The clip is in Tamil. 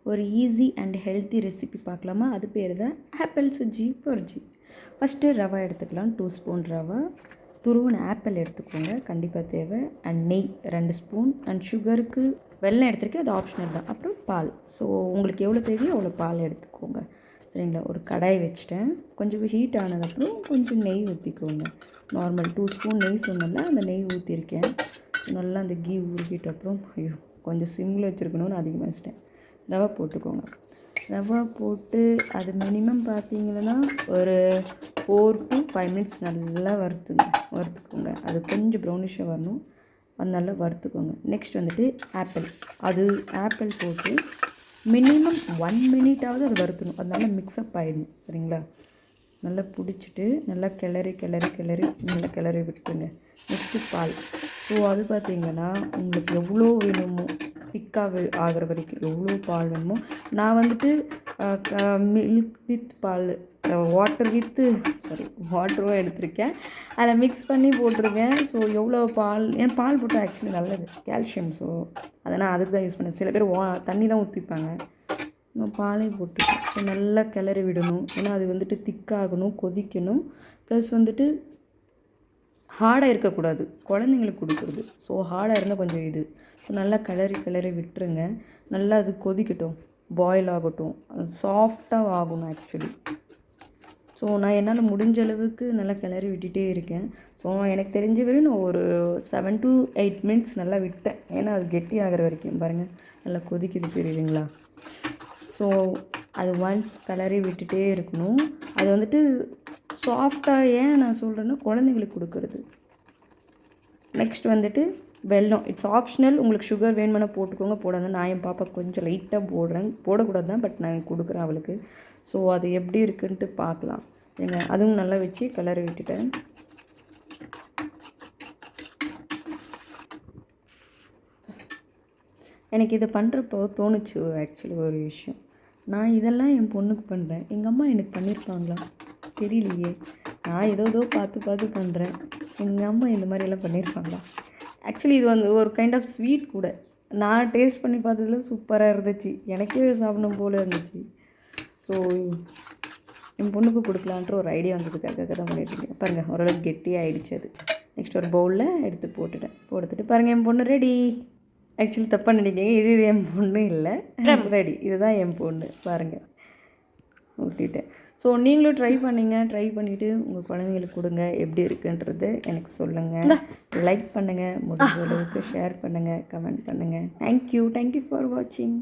ஒரு ஈஸி அண்ட் ஹெல்த்தி ரெசிபி பார்க்கலாமா? அது பேர் தான் ஆப்பிள் சுஜி பொர்ஜி. ஃபஸ்ட்டு ரவை எடுத்துக்கலாம். 2 ஸ்பூன் ரவை. துருவன ஆப்பிள் எடுத்துக்கோங்க, கண்டிப்பாக தேவை. அண்ட் நெய் 2 ஸ்பூன். அண்ட் சுகருக்கு வெல்லம் எடுத்துருக்கேன், அது ஆப்ஷனல் தான். அப்புறம் பால். ஸோ உங்களுக்கு எவ்வளோ தேவையோ அவ்வளோ பால் எடுத்துக்கோங்க, சரிங்களா? ஒரு கடாய் வச்சுட்டேன். கொஞ்சம் ஹீட் ஆனதுக்கப்புறம் கொஞ்சம் நெய் ஊற்றிக்கோங்க. நார்மல் 2 ஸ்பூன் நெய் சொன்னல, அந்த நெய் ஊற்றிருக்கேன். நல்லா அந்த கீ உருகிட்ட அப்புறம் ஐயோ கொஞ்சம் சிம்மில் வச்சுருக்கணும்னு அதிகமாக வச்சுட்டேன். ரவை போட்டுக்கோங்க. ரவை போட்டு அது மினிமம் பார்த்தீங்கன்னா ஒரு 4 to 5 மினிட்ஸ் நல்லா வறுத்துக்கோங்க. அது கொஞ்சம் ப்ரௌனிஷாக வரணும், அது நல்லா வறுத்துக்கோங்க. நெக்ஸ்ட் வந்துட்டு ஆப்பிள் போட்டு மினிமம் 1 மினிட்டாவது அது வறுத்தணும். அது நல்லா மிக்ஸ்அப் ஆகிடணும், சரிங்களா? நல்லா பிடிச்சிட்டு நல்லா கிளறி நல்லா கிளறி விட்டுருங்க. நெக்ஸ்ட்டு பால். ஸோ அது பார்த்திங்கன்னா உங்களுக்கு எவ்வளோ வேணுமோ திக்காக ஆகிற வரைக்கும் எவ்வளோ பால் வேணுமோ. நான் வந்துட்டு மில்க் வித் பால் வாட்டரும் எடுத்திருக்கேன், அதை மிக்ஸ் பண்ணி போட்டிருக்கேன். ஸோ எவ்வளோ பால், ஏன்னா பால் போட்டால் ஆக்சுவலி நல்லது, கால்சியம். ஸோ அதை நான் அதுக்கு தான் யூஸ் பண்ணேன். சில பேர் தண்ணி தான் ஊற்றிப்பாங்க, நான் பாலையும் போட்டுருக்கேன். ஸோ நல்லா கிளறி விடணும், ஏன்னா அது வந்துட்டு திக்காகணும், கொதிக்கணும். ப்ளஸ் வந்துட்டு ஹார்டாக இருக்கக்கூடாது, குழந்தைங்களுக்கு கொடுக்குறது. ஸோ ஹார்டாக இருந்தால் கொஞ்சம் இது. ஸோ நல்லா கிளறி விட்டுருங்க. நல்லா அது கொதிக்கட்டும், பாயில் ஆகட்டும், அது சாஃப்டாக ஆகணும் ஆக்சுவலி. ஸோ நான் என்னால் முடிஞ்ச அளவுக்கு நல்லா கிளறி விட்டுட்டே இருக்கேன். ஸோ எனக்கு தெரிஞ்ச வரையும் நான் ஒரு 7 to 8 மினிட்ஸ் நல்லா விட்டேன், ஏன்னா அது கெட்டி ஆகிற வரைக்கும். பாருங்கள் நல்லா கொதிக்குது, தெரியுதுங்களா? ஸோ அது ஒன்ஸ் கிளறி விட்டுட்டே இருக்கணும். அது வந்துட்டு சாஃப்டாக, ஏன் நான் சொல்கிறேன்னா குழந்தைங்களுக்கு கொடுக்குறது. நெக்ஸ்ட் வந்துட்டு வெல்லம், இட்ஸ் ஆப்ஷனல். உங்களுக்கு சுகர் வேணுமென்னா போட்டுக்கோங்க, போடாது. நான் என் பாப்பா கொஞ்சம் லைட்டாக போடக்கூடாது தான், பட் நான் கொடுக்குறேன் அவளுக்கு. ஸோ அது எப்படி இருக்குன்ட்டு பார்க்கலாம். ஏங்க அதுவும் நல்லா வச்சு கிளறி விட்டுட்டேன். எனக்கு இதை பண்ணுறப்போ தோணுச்சு ஆக்சுவலி ஒரு விஷயம். நான் இதெல்லாம் என் பொண்ணுக்கு பண்ணுறேன், எங்கள் அம்மா எனக்கு பண்ணியிருப்பாங்களா தெரியலையே. நான் ஏதோ பார்த்து பண்ணுறேன், எங்கள் அம்மா இந்த மாதிரியெல்லாம் பண்ணியிருப்பாங்களா? ஆக்சுவலி இது வந்து ஒரு கைண்ட் ஆஃப் ஸ்வீட் கூட. நான் டேஸ்ட் பண்ணி பார்த்ததுல சூப்பராக இருந்துச்சு, எனக்கே சாப்பிடணும் போல் இருந்துச்சு. ஸோ என் பொண்ணுக்கு கொடுக்கலான்ற ஒரு ஐடியா வந்ததுக்காக தான் பண்ணிட்டுருக்கேன். பாருங்கள் ஓரளவுக்கு கெட்டியாக ஆகிடுச்சு அது. நெக்ஸ்ட் ஒரு பவுலில் எடுத்து போட்டுட்டு பாருங்கள் என் பொண்ணு ரெடி. ஆக்சுவலி தப்பாக நினைக்கிங்க, இது என் பொண்ணு இல்லை, ரெடி. இதுதான் என் பொண்ணு, பாருங்கள் ஊட்டிட்டேன். ஸோ நீங்களும் ட்ரை பண்ணிவிட்டு உங்கள் குழந்தைங்களுக்கு கொடுங்க. எப்படி இருக்குன்றது எனக்கு சொல்லுங்கள். லைக் பண்ணுங்கள், முடிஞ்ச அளவுக்கு ஷேர் பண்ணுங்கள், கமெண்ட் பண்ணுங்கள். தேங்க்யூ ஃபார் வாட்சிங்.